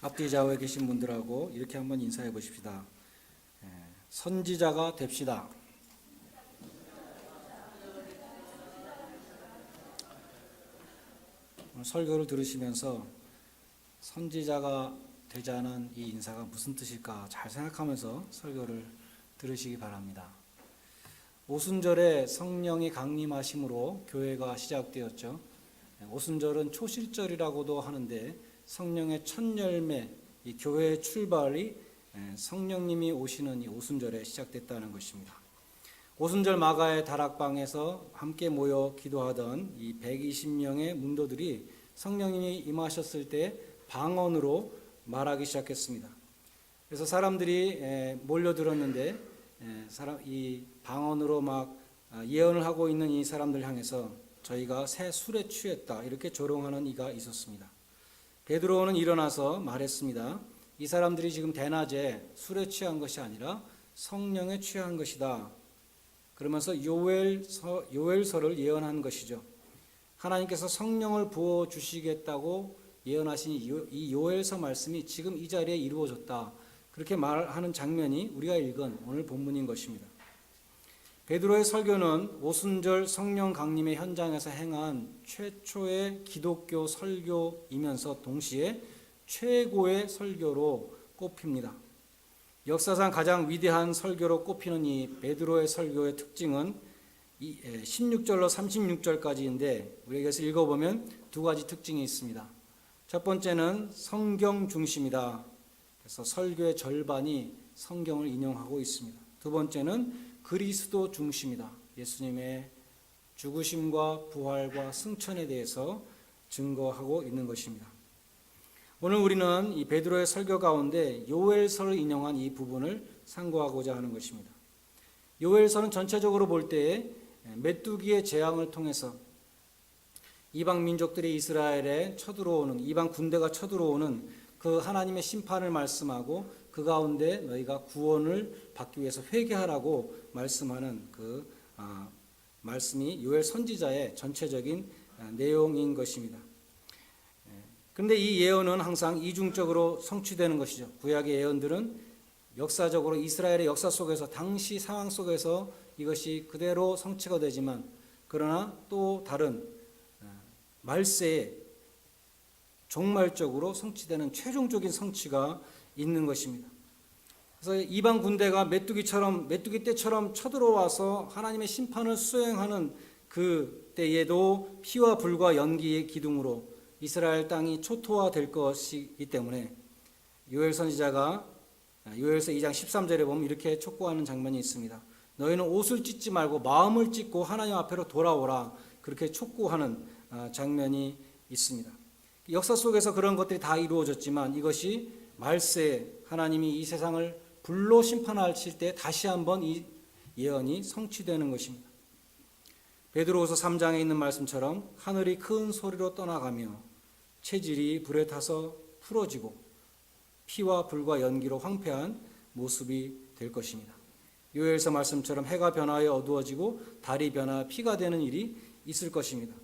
앞뒤 좌우에 계신 분들하고 이렇게 한번 인사해 보십시다. 선지자가 됩시다. 오늘 설교를 들으시면서 선지자가 되자는 이 인사가 무슨 뜻일까 잘 생각하면서 설교를 들으시기 바랍니다. 오순절에 성령이 강림하심으로 교회가 시작되었죠. 오순절은 초실절이라고도 하는데 성령의 첫 열매, 이 교회의 출발이 성령님이 오시는 이 오순절에 시작됐다는 것입니다. 오순절 마가의 다락방에서 함께 모여 기도하던 이 120명의 문도들이 성령님이 임하셨을 때 방언으로 말하기 시작했습니다. 그래서 사람들이 몰려들었는데 이 방언으로 막 예언을 하고 있는 이 사람들 향해서 저희가 새 술에 취했다 이렇게 조롱하는 이가 있었습니다. 베드로는 일어나서 말했습니다. 이 사람들이 지금 대낮에 술에 취한 것이 아니라 성령에 취한 것이다. 그러면서 요엘서를 예언한 것이죠. 하나님께서 성령을 부어 주시겠다고 예언하신 이 요엘서 말씀이 지금 이 자리에 이루어졌다. 그렇게 말하는 장면이 우리가 읽은 오늘 본문인 것입니다. 베드로의 설교는 오순절 성령 강림의 현장에서 행한 최초의 기독교 설교이면서 동시에 최고의 설교로 꼽힙니다. 역사상 가장 위대한 설교로 꼽히는 이 베드로의 설교의 특징은 16절로 36절까지인데 우리에게서 읽어보면 두 가지 특징이 있습니다. 첫 번째는 성경 중심이다. 그래서 설교의 절반이 성경을 인용하고 있습니다. 두 번째는 그리스도 중심이다. 예수님의 죽으심과 부활과 승천에 대해서 증거하고 있는 것입니다. 오늘 우리는 이 베드로의 설교 가운데 요엘서를 인용한 이 부분을 상고하고자 하는 것입니다. 요엘서는 전체적으로 볼 때 메뚜기의 재앙을 통해서 이방 민족들이 이스라엘에 쳐들어오는 이방 군대가 쳐들어오는 그 하나님의 심판을 말씀하고 그 가운데 너희가 구원을 받기 위해서 회개하라고 말씀하는 그 말씀이 요엘 선지자의 전체적인 내용인 것입니다. 그런데 이 예언은 항상 이중적으로 성취되는 것이죠. 구약의 예언들은 역사적으로 이스라엘의 역사 속에서 당시 상황 속에서 이것이 그대로 성취가 되지만 그러나 또 다른 말세에 종말적으로 성취되는 최종적인 성취가 있는 것입니다. 그래서 이방 군대가 메뚜기 떼처럼 쳐들어와서 하나님의 심판을 수행하는 그 때에도 피와 불과 연기의 기둥으로 이스라엘 땅이 초토화될 것이기 때문에 요엘 선지자가 요엘서 2장 13절에 보면 이렇게 촉구하는 장면이 있습니다. 너희는 옷을 찢지 말고 마음을 찢고 하나님 앞으로 돌아오라. 그렇게 촉구하는 장면이 있습니다. 역사 속에서 그런 것들이 다 이루어졌지만 이것이 말세에 하나님이 이 세상을 불로 심판하실 때 다시 한번 이 예언이 성취되는 것입니다. 베드로후서 3장에 있는 말씀처럼 하늘이 큰 소리로 떠나가며 체질이 불에 타서 풀어지고 피와 불과 연기로 황폐한 모습이 될 것입니다. 요엘서 말씀처럼 해가 변하여 어두워지고 달이 변화 피가 되는 일이 있을 것입니다.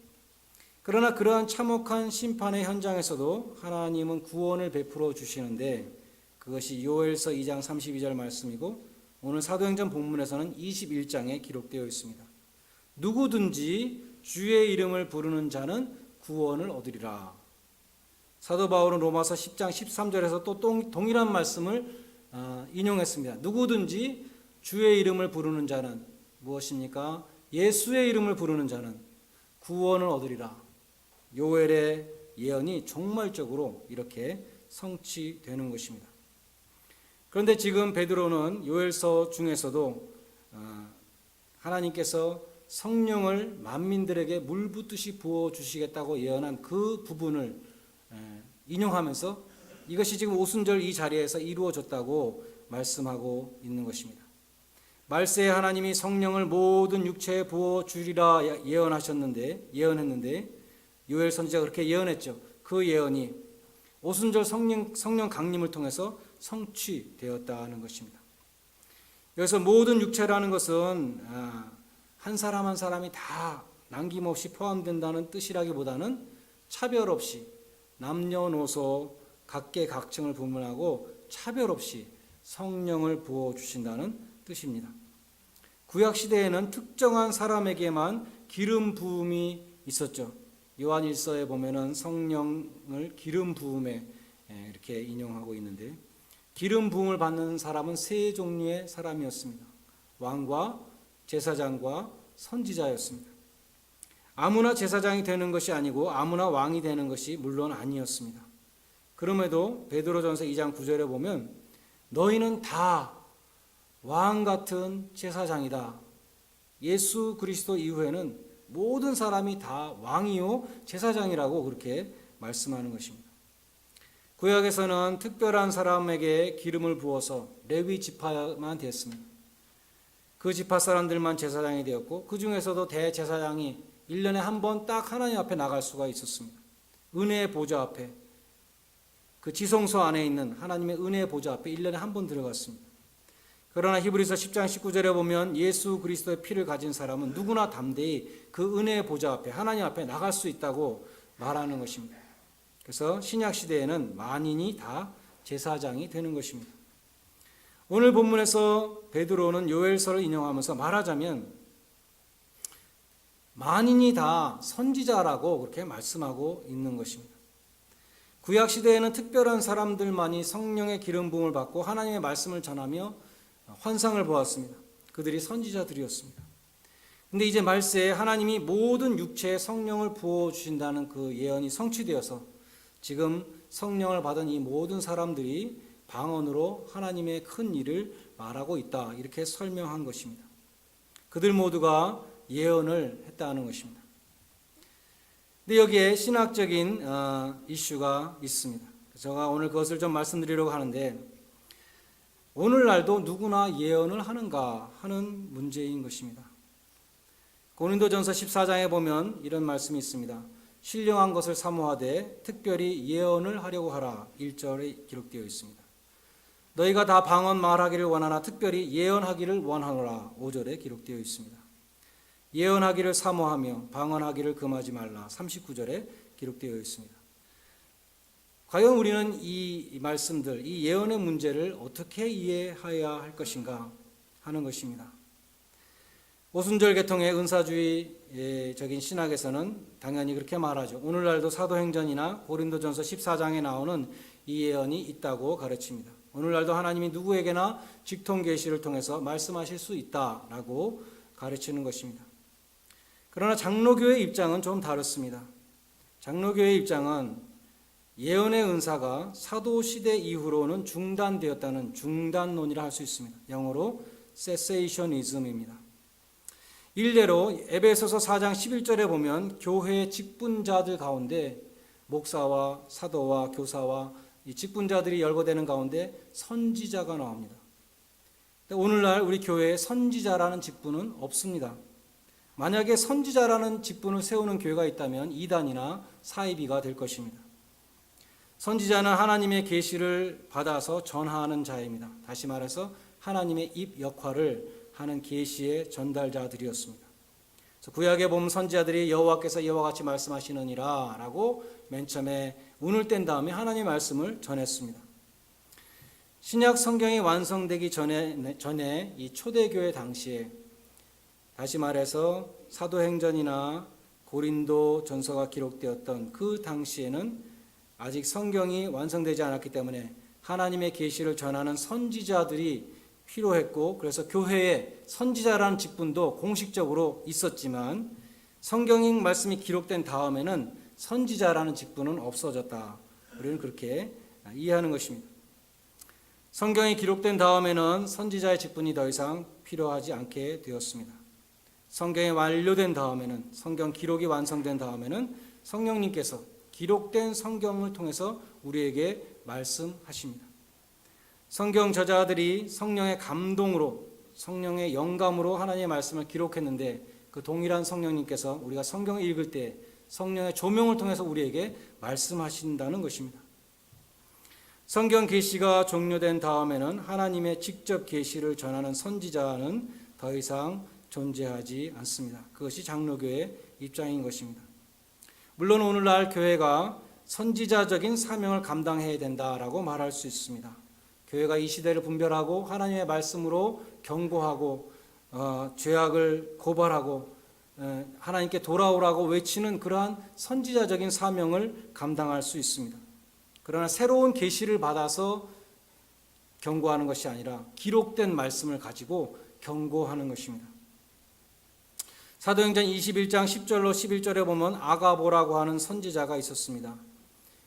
그러나 그러한 참혹한 심판의 현장에서도 하나님은 구원을 베풀어 주시는데 그것이 요엘서 2장 32절 말씀이고 오늘 사도행전 본문에서는 21장에 기록되어 있습니다. 누구든지 주의 이름을 부르는 자는 구원을 얻으리라. 사도 바울은 로마서 10장 13절에서 또 동일한 말씀을 인용했습니다. 누구든지 주의 이름을 부르는 자는 무엇입니까? 예수의 이름을 부르는 자는 구원을 얻으리라. 요엘의 예언이 종말적으로 이렇게 성취되는 것입니다. 그런데 지금 베드로는 요엘서 중에서도 하나님께서 성령을 만민들에게 물 붓듯이 부어주시겠다고 예언한 그 부분을 인용하면서 이것이 지금 오순절 이 자리에서 이루어졌다고 말씀하고 있는 것입니다. 말세에 하나님이 성령을 모든 육체에 부어주리라 예언했는데 요엘 선지자가 그렇게 예언했죠. 그 예언이 오순절 성령 강림을 통해서 성취되었다는 것입니다. 여기서 모든 육체라는 것은 한 사람 한 사람이 다 남김없이 포함된다는 뜻이라기보다는 차별 없이 남녀노소 각계각층을 분문하고 차별 없이 성령을 부어주신다는 뜻입니다. 구약시대에는 특정한 사람에게만 기름 부음이 있었죠. 요한 1서에 보면은 성령을 기름 부음에 이렇게 인용하고 있는데, 기름 부음을 받는 사람은 세 종류의 사람이었습니다. 왕과 제사장과 선지자였습니다. 아무나 제사장이 되는 것이 아니고 아무나 왕이 되는 것이 물론 아니었습니다. 그럼에도 베드로전서 2장 9절에 보면 너희는 다 왕 같은 제사장이다. 예수 그리스도 이후에는 모든 사람이 다 왕이요 제사장이라고 그렇게 말씀하는 것입니다. 구약에서는 특별한 사람에게 기름을 부어서 레위 지파만 됐습니다. 그 지파 사람들만 제사장이 되었고, 그 중에서도 대제사장이 1년에 한 번 딱 하나님 앞에 나갈 수가 있었습니다. 은혜의 보좌 앞에, 그 지성소 안에 있는 하나님의 은혜의 보좌 앞에 1년에 한 번 들어갔습니다. 그러나 히브리서 10장 19절에 보면 예수 그리스도의 피를 가진 사람은 누구나 담대히 그 은혜의 보좌 앞에, 하나님 앞에 나갈 수 있다고 말하는 것입니다. 그래서 신약 시대에는 만인이 다 제사장이 되는 것입니다. 오늘 본문에서 베드로는 요엘서를 인용하면서 말하자면 만인이 다 선지자라고 그렇게 말씀하고 있는 것입니다. 구약 시대에는 특별한 사람들만이 성령의 기름 부음을 받고 하나님의 말씀을 전하며 환상을 보았습니다. 그들이 선지자들이었습니다. 근데 이제 말세에 하나님이 모든 육체에 성령을 부어 주신다는 그 예언이 성취되어서 지금 성령을 받은 이 모든 사람들이 방언으로 하나님의 큰 일을 말하고 있다, 이렇게 설명한 것입니다. 그들 모두가 예언을 했다는 것입니다. 근데 여기에 신학적인 이슈가 있습니다. 제가 오늘 그것을 좀 말씀드리려고 하는데, 오늘날도 누구나 예언을 하는가 하는 문제인 것입니다. 고린도전서 14장에 보면 이런 말씀이 있습니다. 신령한 것을 사모하되 특별히 예언을 하려고 하라, 1절에 기록되어 있습니다. 너희가 다 방언 말하기를 원하나 특별히 예언하기를 원하노라, 5절에 기록되어 있습니다. 예언하기를 사모하며 방언하기를 금하지 말라, 39절에 기록되어 있습니다. 과연 우리는 이 말씀들, 이 예언의 문제를 어떻게 이해해야 할 것인가 하는 것입니다. 오순절 계통의 은사주의적인 신학에서는 당연히 그렇게 말하죠. 오늘날도 사도행전이나 고린도전서 14장에 나오는 이 예언이 있다고 가르칩니다. 오늘날도 하나님이 누구에게나 직통계시를 통해서 말씀하실 수 있다라고 가르치는 것입니다. 그러나 장로교의 입장은 좀 다릅니다. 장로교의 입장은 예언의 은사가 사도시대 이후로는 중단되었다는 중단론이라 할 수 있습니다. 영어로 cessationism입니다. 일례로 에베소서 4장 11절에 보면 교회의 직분자들 가운데 목사와 사도와 교사와 이 직분자들이 열거되는 가운데 선지자가 나옵니다. 오늘날 우리 교회에 선지자라는 직분은 없습니다. 만약에 선지자라는 직분을 세우는 교회가 있다면 이단이나 사이비가 될 것입니다. 선지자는 하나님의 계시를 받아서 전하는 자입니다. 다시 말해서 하나님의 입 역할을 하는 계시의 전달자들이었습니다. 그래서 구약에 보면 선지자들이 여호와께서 이와 같이 말씀하시느니라 라고 맨 처음에 운을 뗀 다음에 하나님의 말씀을 전했습니다. 신약 성경이 완성되기 전에 이 초대교회 당시에, 다시 말해서 사도행전이나 고린도 전서가 기록되었던 그 당시에는 아직 성경이 완성되지 않았기 때문에 하나님의 계시를 전하는 선지자들이 필요했고, 그래서 교회에 선지자라는 직분도 공식적으로 있었지만 성경 말씀이 기록된 다음에는 선지자라는 직분은 없어졌다. 우리는 그렇게 이해하는 것입니다. 성경이 기록된 다음에는 선지자의 직분이 더 이상 필요하지 않게 되었습니다. 성경이 완료된 다음에는, 성경 기록이 완성된 다음에는 성령님께서 기록된 성경을 통해서 우리에게 말씀하십니다. 성경 저자들이 성령의 감동으로, 성령의 영감으로 하나님의 말씀을 기록했는데 그 동일한 성령님께서 우리가 성경을 읽을 때 성령의 조명을 통해서 우리에게 말씀하신다는 것입니다. 성경 계시가 종료된 다음에는 하나님의 직접 계시를 전하는 선지자는 더 이상 존재하지 않습니다. 그것이 장로교의 입장인 것입니다. 물론 오늘날 교회가 선지자적인 사명을 감당해야 된다라고 말할 수 있습니다. 교회가 이 시대를 분별하고 하나님의 말씀으로 경고하고 죄악을 고발하고 하나님께 돌아오라고 외치는 그러한 선지자적인 사명을 감당할 수 있습니다. 그러나 새로운 계시를 받아서 경고하는 것이 아니라 기록된 말씀을 가지고 경고하는 것입니다. 사도행전 21장 10절로 11절에 보면 아가보라고 하는 선지자가 있었습니다.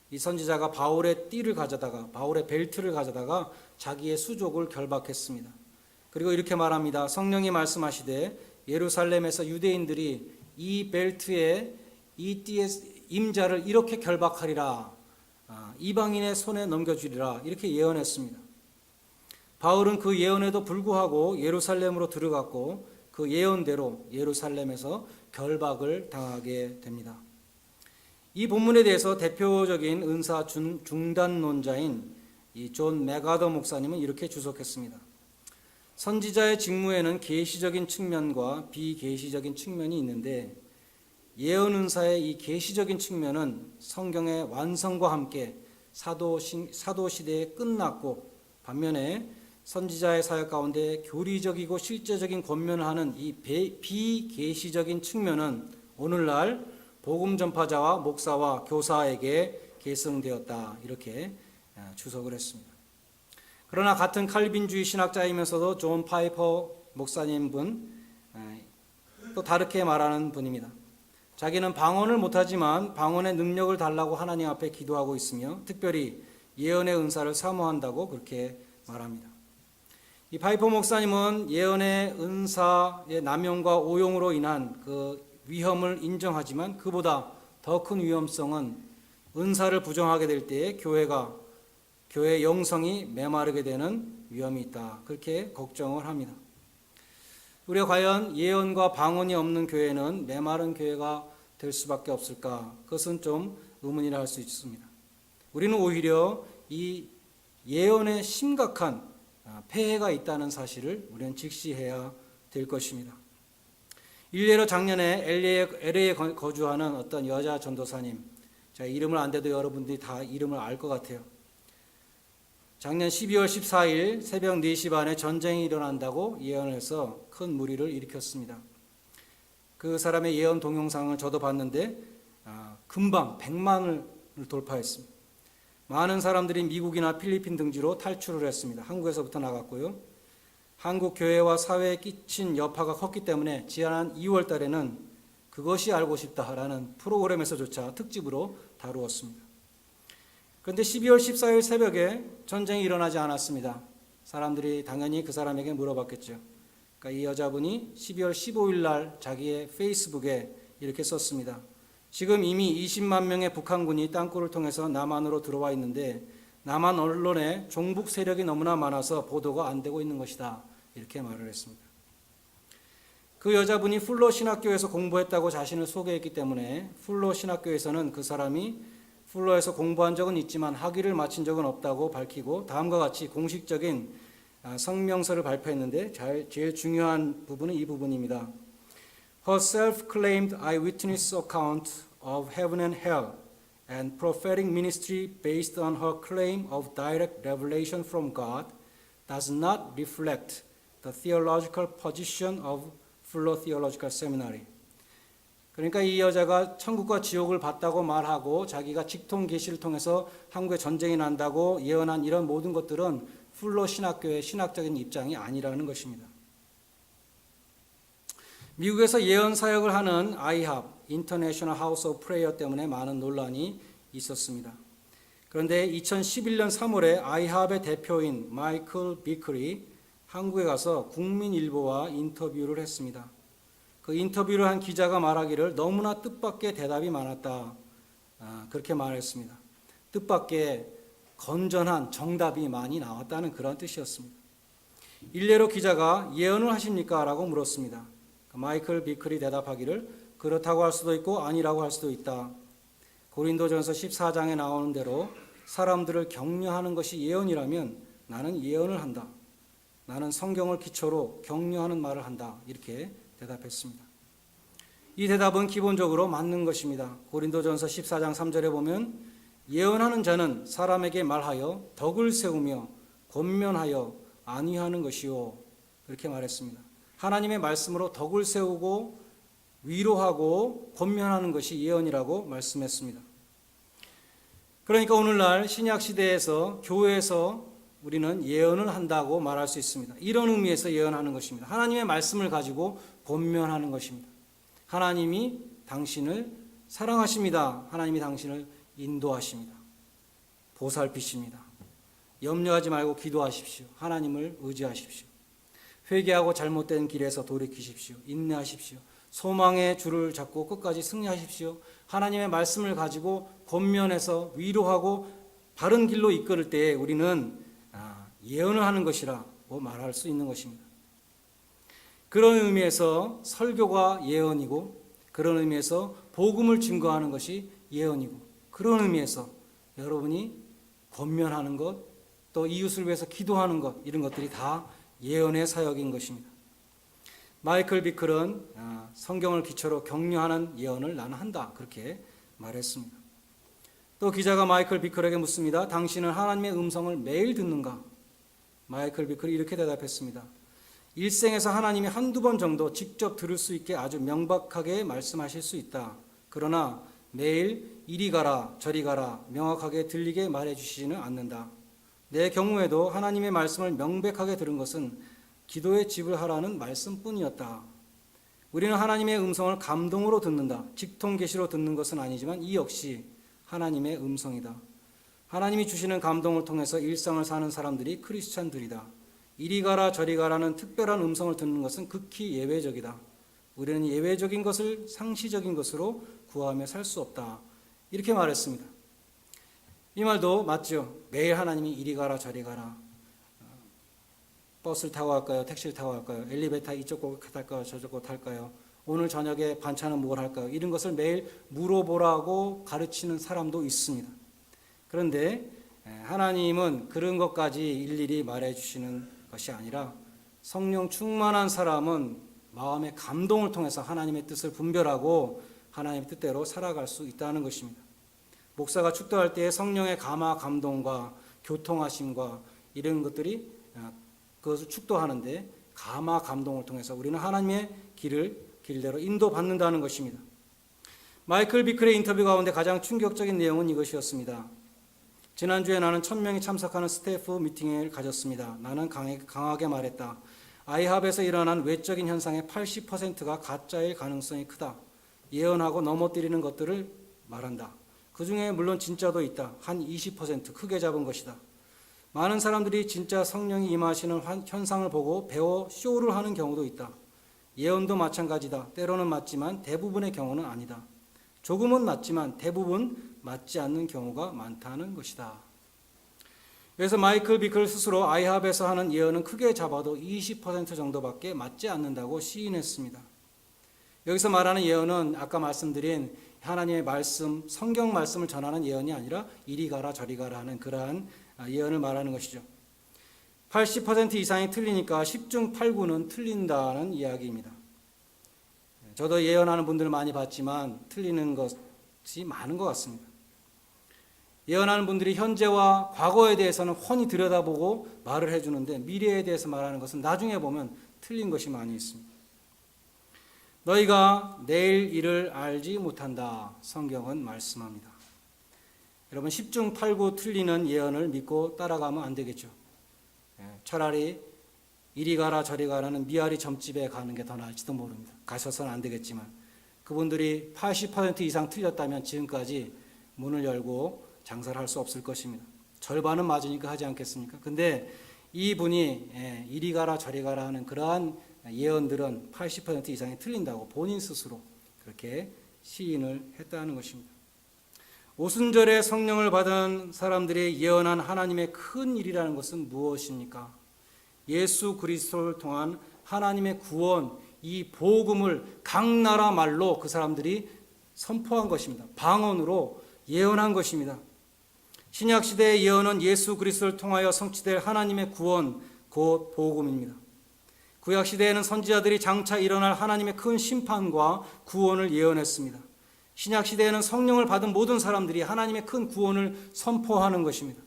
이 선지자가 바울의 띠를 가져다가 바울의 벨트를 가져다가 자기의 수족을 결박했습니다. 그리고 이렇게 말합니다. 성령이 말씀하시되 예루살렘에서 유대인들이 이 벨트에 이 띠의 임자를 이렇게 결박하리라. 이방인의 손에 넘겨주리라. 이렇게 예언했습니다. 바울은 그 예언에도 불구하고 예루살렘으로 들어갔고 그 예언대로 예루살렘에서 결박을 당하게 됩니다. 이 본문에 대해서 대표적인 은사 중단론자인 이 존 맥아더 목사님은 이렇게 주석했습니다. 선지자의 직무에는 계시적인 측면과 비계시적인 측면이 있는데 예언 은사의 이 계시적인 측면은 성경의 완성과 함께 사도 시대에 끝났고 반면에 선지자의 사역 가운데 교리적이고 실제적인 권면을 하는 이 비계시적인 측면은 오늘날 복음 전파자와 목사와 교사에게 계승되었다. 이렇게 주석을 했습니다. 그러나 같은 칼빈주의 신학자이면서도 존 파이퍼 목사님 또 다르게 말하는 분입니다. 자기는 방언을 못하지만 방언의 능력을 달라고 하나님 앞에 기도하고 있으며 특별히 예언의 은사를 사모한다고 그렇게 말합니다. 이 파이퍼 목사님은 예언의 은사의 남용과 오용으로 인한 그 위험을 인정하지만 그보다 더 큰 위험성은 은사를 부정하게 될 때에 교회의 영성이 메마르게 되는 위험이 있다. 그렇게 걱정을 합니다. 우리가 과연 예언과 방언이 없는 교회는 메마른 교회가 될 수밖에 없을까? 그것은 좀 의문이라 할 수 있습니다. 우리는 오히려 이 예언에 심각한 폐해가 있다는 사실을 우리는 직시해야 될 것입니다. 일례로 작년에 LA에 거주하는 어떤 여자 전도사님, 제가 이름을 안 대도 여러분들이 다 이름을 알 것 같아요. 작년 12월 14일 새벽 4시 반에 전쟁이 일어난다고 예언을 해서 큰 무리를 일으켰습니다. 그 사람의 예언 동영상을 저도 봤는데 금방 100만을 돌파했습니다. 많은 사람들이 미국이나 필리핀 등지로 탈출을 했습니다. 한국에서부터 나갔고요. 한국 교회와 사회에 끼친 여파가 컸기 때문에 지난 2월 달에는 그것이 알고 싶다라는 프로그램에서조차 특집으로 다루었습니다. 그런데 12월 14일 새벽에 전쟁이 일어나지 않았습니다. 사람들이 당연히 그 사람에게 물어봤겠죠. 그러니까 이 여자분이 12월 15일 날 자기의 페이스북에 이렇게 썼습니다. 지금 이미 20만 명의 북한군이 땅굴을 통해서 남한으로 들어와 있는데 남한 언론에 종북 세력이 너무나 많아서 보도가 안 되고 있는 것이다. 이렇게 말을 했습니다. 그 여자분이 풀로 신학교에서 공부했다고 자신을 소개했기 때문에 풀로 신학교에서는 그 사람이 풀로에서 공부한 적은 있지만 학위를 마친 적은 없다고 밝히고 다음과 같이 공식적인 성명서를 발표했는데 제일 중요한 부분은 이 부분입니다. Her self-claimed eyewitness account of heaven and hell and prophetic ministry based on her claim of direct revelation from God does not reflect the theological position of Fuller Theological Seminary. 그러니까 이 여자가 천국과 지옥을 봤다고 말하고 자기가 직통 계시를 통해서 한국에 전쟁이 난다고 예언한 이런 모든 것들은 풀로 신학교의 신학적인 입장이 아니라는 것입니다. 미국에서 예언 사역을 하는 IHOP, International House of Prayer 때문에 많은 논란이 있었습니다. 그런데 2011년 3월에 IHOP의 대표인 마이클 비클이 한국에 가서 국민일보와 인터뷰를 했습니다. 그 인터뷰를 한 기자가 말하기를 너무나 뜻밖의 대답이 많았다. 그렇게 말했습니다. 뜻밖의 건전한 정답이 많이 나왔다는 그런 뜻이었습니다. 일례로 기자가 예언을 하십니까? 라고 물었습니다. 마이클 비클이 대답하기를 그렇다고 할 수도 있고 아니라고 할 수도 있다. 고린도전서 14장에 나오는 대로 사람들을 격려하는 것이 예언이라면 나는 예언을 한다. 나는 성경을 기초로 격려하는 말을 한다. 이렇게 대답했습니다. 이 대답은 기본적으로 맞는 것입니다. 고린도전서 14장 3절에 보면 예언하는 자는 사람에게 말하여 덕을 세우며 권면하여 안위하는 것이요. 그렇게 말했습니다. 하나님의 말씀으로 덕을 세우고 위로하고 권면하는 것이 예언이라고 말씀했습니다. 그러니까 오늘날 신약 시대에서 교회에서 우리는 예언을 한다고 말할 수 있습니다. 이런 의미에서 예언하는 것입니다. 하나님의 말씀을 가지고 권면하는 것입니다. 하나님이 당신을 사랑하십니다. 하나님이 당신을 인도하십니다. 보살피십니다. 염려하지 말고 기도하십시오. 하나님을 의지하십시오. 회개하고 잘못된 길에서 돌이키십시오. 인내하십시오. 소망의 줄을 잡고 끝까지 승리하십시오. 하나님의 말씀을 가지고 권면해서 위로하고 바른 길로 이끌을 때에 우리는 예언을 하는 것이라고 말할 수 있는 것입니다. 그런 의미에서 설교가 예언이고, 그런 의미에서 복음을 증거하는 것이 예언이고, 그런 의미에서 여러분이 권면하는 것, 또 이웃을 위해서 기도하는 것, 이런 것들이 다 예언의 사역인 것입니다. 마이클 비클은 성경을 기초로 격려하는 예언을 나는 한다, 그렇게 말했습니다. 또 기자가 마이클 비클에게 묻습니다. 당신은 하나님의 음성을 매일 듣는가? 마이클 비클이 이렇게 대답했습니다. 일생에서 하나님이 한두 번 정도 직접 들을 수 있게 아주 명백하게 말씀하실 수 있다. 그러나 매일 이리 가라 저리 가라 명확하게 들리게 말해주시지는 않는다. 내 경우에도 하나님의 말씀을 명백하게 들은 것은 기도의 집을 하라는 말씀뿐이었다. 우리는 하나님의 음성을 감동으로 듣는다. 직통계시로 듣는 것은 아니지만 이 역시 하나님의 음성이다. 하나님이 주시는 감동을 통해서 일상을 사는 사람들이 크리스찬들이다. 이리 가라 저리 가라는 특별한 음성을 듣는 것은 극히 예외적이다. 우리는 예외적인 것을 상시적인 것으로 구하며 살 수 없다. 이렇게 말했습니다. 이 말도 맞죠. 매일 하나님이 이리 가라 저리 가라, 버스를 타고 갈까요? 택시를 타고 갈까요? 엘리베이터 이쪽 곳 탈까요? 저쪽 곳 탈까요? 오늘 저녁에 반찬은 뭘 할까요? 이런 것을 매일 물어보라고 가르치는 사람도 있습니다. 그런데 하나님은 그런 것까지 일일이 말해주시는 것이 아니라 성령 충만한 사람은 마음의 감동을 통해서 하나님의 뜻을 분별하고 하나님의 뜻대로 살아갈 수 있다는 것입니다. 목사가 축도할 때 성령의 감화 감동과 교통하심과 이런 것들이 그것을 축도하는데 감화 감동을 통해서 우리는 하나님의 길대로 인도받는다는 것입니다. 마이클 비클의 인터뷰 가운데 가장 충격적인 내용은 이것이었습니다. 지난주에 나는 1000명이 참석하는 스태프 미팅을 가졌습니다. 나는 강하게 말했다. 아이합에서 일어난 외적인 현상의 80%가 가짜일 가능성이 크다. 예언하고 넘어뜨리는 것들을 말한다. 그 중에 물론 진짜도 있다. 한 20% 크게 잡은 것이다. 많은 사람들이 진짜 성령이 임하시는 현상을 보고 배워 쇼를 하는 경우도 있다. 예언도 마찬가지다. 때로는 맞지만 대부분의 경우는 아니다. 조금은 맞지만 대부분 맞지 않는 경우가 많다는 것이다. 그래서 마이클 비클 스스로 아이합에서 하는 예언은 크게 잡아도 20% 정도밖에 맞지 않는다고 시인했습니다. 여기서 말하는 예언은 아까 말씀드린 하나님의 말씀, 성경 말씀을 전하는 예언이 아니라 이리 가라 저리 가라 하는 그러한 예언을 말하는 것이죠. 80% 이상이 틀리니까 10중 8구는 틀린다는 이야기입니다. 저도 예언하는 분들을 많이 봤지만 틀리는 것이 많은 것 같습니다. 예언하는 분들이 현재와 과거에 대해서는 훤히 들여다보고 말을 해주는데 미래에 대해서 말하는 것은 나중에 보면 틀린 것이 많이 있습니다. 너희가 내일 일을 알지 못한다. 성경은 말씀합니다. 여러분 10중 8구 틀리는 예언을 믿고 따라가면 안 되겠죠. 차라리 이리 가라 저리 가라는 미아리 점집에 가는 게 더 나을지도 모릅니다. 가셔서는 안 되겠지만 그분들이 80% 이상 틀렸다면 지금까지 문을 열고 장사를 할 수 없을 것입니다. 절반은 맞으니까 하지 않겠습니까? 근데 이분이 이리 가라 저리 가라 하는 그러한 예언들은 80% 이상이 틀린다고 본인 스스로 그렇게 시인을 했다는 것입니다. 오순절에 성령을 받은 사람들이 예언한 하나님의 큰 일이라는 것은 무엇입니까? 예수 그리스도를 통한 하나님의 구원, 이 복음을 각 나라 말로 그 사람들이 선포한 것입니다. 방언으로 예언한 것입니다. 신약 시대의 예언은 예수 그리스도를 통하여 성취될 하나님의 구원, 곧 복음입니다. 구약 시대에는 선지자들이 장차 일어날 하나님의 큰 심판과 구원을 예언했습니다. 신약 시대에는 성령을 받은 모든 사람들이 하나님의 큰 구원을 선포하는 것입니다.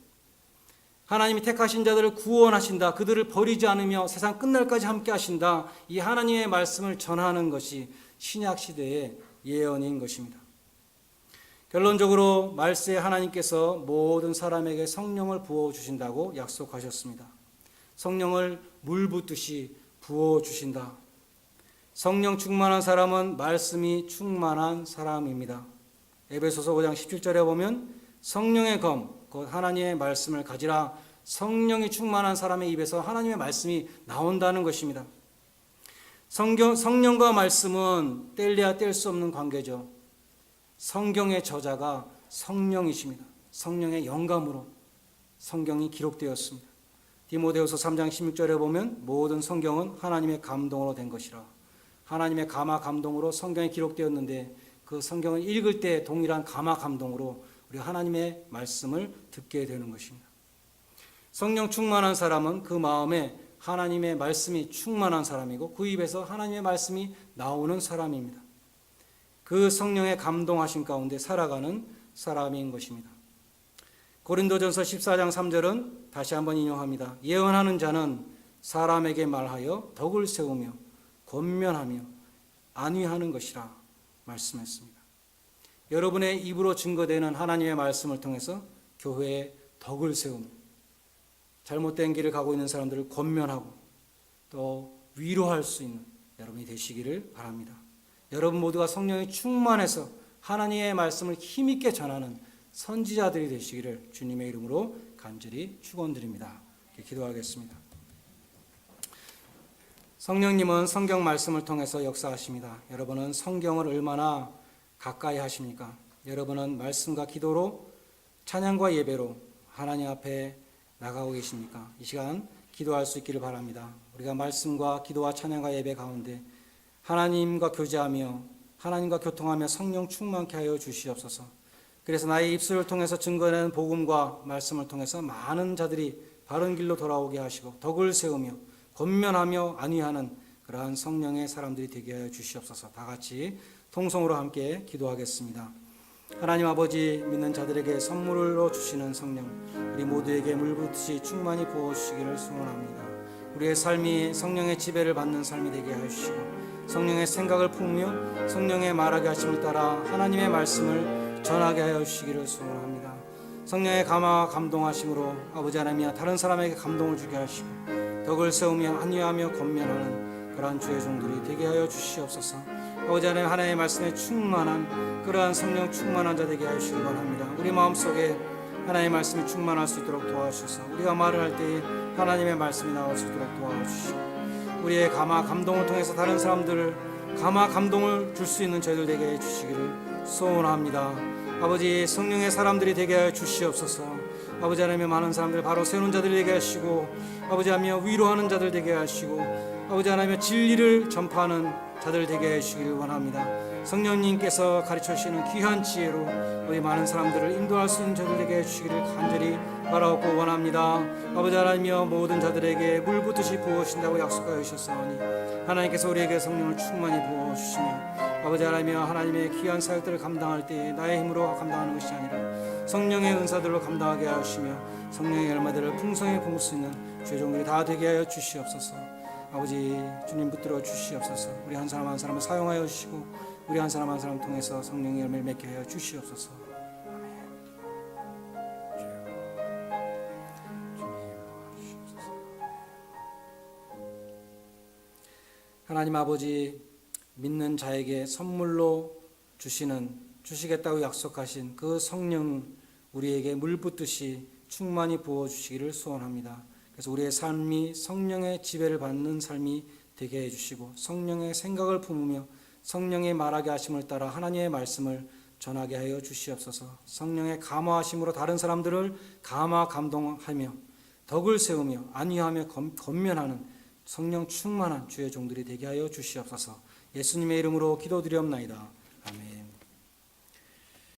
하나님이 택하신 자들을 구원하신다. 그들을 버리지 않으며 세상 끝날까지 함께 하신다. 이 하나님의 말씀을 전하는 것이 신약 시대의 예언인 것입니다. 결론적으로 말세에 하나님께서 모든 사람에게 성령을 부어주신다고 약속하셨습니다. 성령을 물 붓듯이 부어주신다. 성령 충만한 사람은 말씀이 충만한 사람입니다. 에베소서 5장 17절에 보면 성령의 검, 곧 하나님의 말씀을 가지라. 성령이 충만한 사람의 입에서 하나님의 말씀이 나온다는 것입니다. 성령과 말씀은 뗄래야 뗄 수 없는 관계죠. 성경의 저자가 성령이십니다. 성령의 영감으로 성경이 기록되었습니다. 디모데후서 3장 16절에 보면 모든 성경은 하나님의 감동으로 된 것이라. 하나님의 감화 감동으로 성경이 기록되었는데 그 성경을 읽을 때 동일한 감화 감동으로 우리 하나님의 말씀을 듣게 되는 것입니다. 성령 충만한 사람은 그 마음에 하나님의 말씀이 충만한 사람이고 그 입에서 하나님의 말씀이 나오는 사람입니다. 그 성령의 감동하신 가운데 살아가는 사람인 것입니다. 고린도전서 14장 3절은 다시 한번 인용합니다. 예언하는 자는 사람에게 말하여 덕을 세우며 권면하며 안위하는 것이라 말씀했습니다. 여러분의 입으로 증거되는 하나님의 말씀을 통해서 교회에 덕을 세우며 잘못된 길을 가고 있는 사람들을 권면하고 또 위로할 수 있는 여러분이 되시기를 바랍니다. 여러분 모두가 성령이 충만해서 하나님의 말씀을 힘있게 전하는 선지자들이 되시기를 주님의 이름으로 간절히 축원드립니다. 기도하겠습니다. 성령님은 성경 말씀을 통해서 역사하십니다. 여러분은 성경을 얼마나 가까이 하십니까? 여러분은 말씀과 기도로 찬양과 예배로 하나님 앞에 나가고 계십니까? 이 시간 기도할 수 있기를 바랍니다. 우리가 말씀과 기도와 찬양과 예배 가운데 하나님과 교제하며 하나님과 교통하며 성령 충만케 하여 주시옵소서. 그래서 나의 입술을 통해서 증거하는 복음과 말씀을 통해서 많은 자들이 바른 길로 돌아오게 하시고 덕을 세우며 권면하며 안위하는 그러한 성령의 사람들이 되게 하여 주시옵소서. 다 같이 통성으로 함께 기도하겠습니다. 하나님 아버지, 믿는 자들에게 선물로 주시는 성령, 우리 모두에게 물붓듯이 충만히 부어주시기를 소원합니다. 우리의 삶이 성령의 지배를 받는 삶이 되게 하시고 성령의 생각을 품으며 성령의 말하게 하심을 따라 하나님의 말씀을 전하게 하여 주시기를 소원합니다. 성령의 감화 감동하심으로 아버지 하나님이여 다른 사람에게 감동을 주게 하시고 덕을 세우며 안위하며 권면하는 그러한 주의 종들이 되게 하여 주시옵소서. 아버지 하나님, 하나님의 말씀에 충만한 그러한 성령 충만한 자 되게 하시기 바랍니다. 우리 마음속에 하나님의 말씀이 충만할 수 있도록 도와주셔서 우리가 말을 할 때에 하나님의 말씀이 나올 수 있도록 도와주시고 우리의 감화 감동을 통해서 다른 사람들을 감화 감동을 줄 수 있는 저희들 되게 해 주시기를 소원합니다. 아버지, 성령의 사람들이 되게 하여 주시옵소서. 아버지 하나님의 많은 사람들 바로 세우는 자들 되게 하시고 아버지 하나님의 위로하는 자들 되게 하시고 아버지 하나님의 진리를 전파하는 자들 되게 해주시기를 원합니다. 성령님께서 가르쳐 주시는 귀한 지혜로 우리 많은 사람들을 인도할 수 있는 자들 되게 해주시기를 간절히 바라옵고 원합니다. 아버지 하나님이여 모든 자들에게 물 붓듯이 부어주신다고 약속하여 주셨사오니 하나님께서 우리에게 성령을 충만히 부어주시며 아버지 하나님이여 하나님의 귀한 사역들을 감당할 때 나의 힘으로 감당하는 것이 아니라 성령의 은사들로 감당하게 하시며 성령의 열매들을 풍성히 품을 수 있는 죄종들이 다 되게 하여 주시옵소서. 아버지 주님 붙들어 주시옵소서. 우리 한 사람 한 사람을 사용하여 주시고 우리 한 사람 한 사람 통해서 성령의 열매를 맺게 하여 주시옵소서. 아멘. 하나님 아버지, 믿는 자에게 선물로 주시겠다고 약속하신 그 성령 우리에게 물 붓듯이 충만히 부어주시기를 소원합니다. 그래서 우리의 삶이 성령의 지배를 받는 삶이 되게 해주시고 성령의 생각을 품으며 성령의 말하게 하심을 따라 하나님의 말씀을 전하게 하여 주시옵소서. 성령의 감화하심으로 다른 사람들을 감화 감동하며 덕을 세우며 안위하며 권면하는 성령 충만한 주의 종들이 되게 하여 주시옵소서. 예수님의 이름으로 기도드리옵나이다.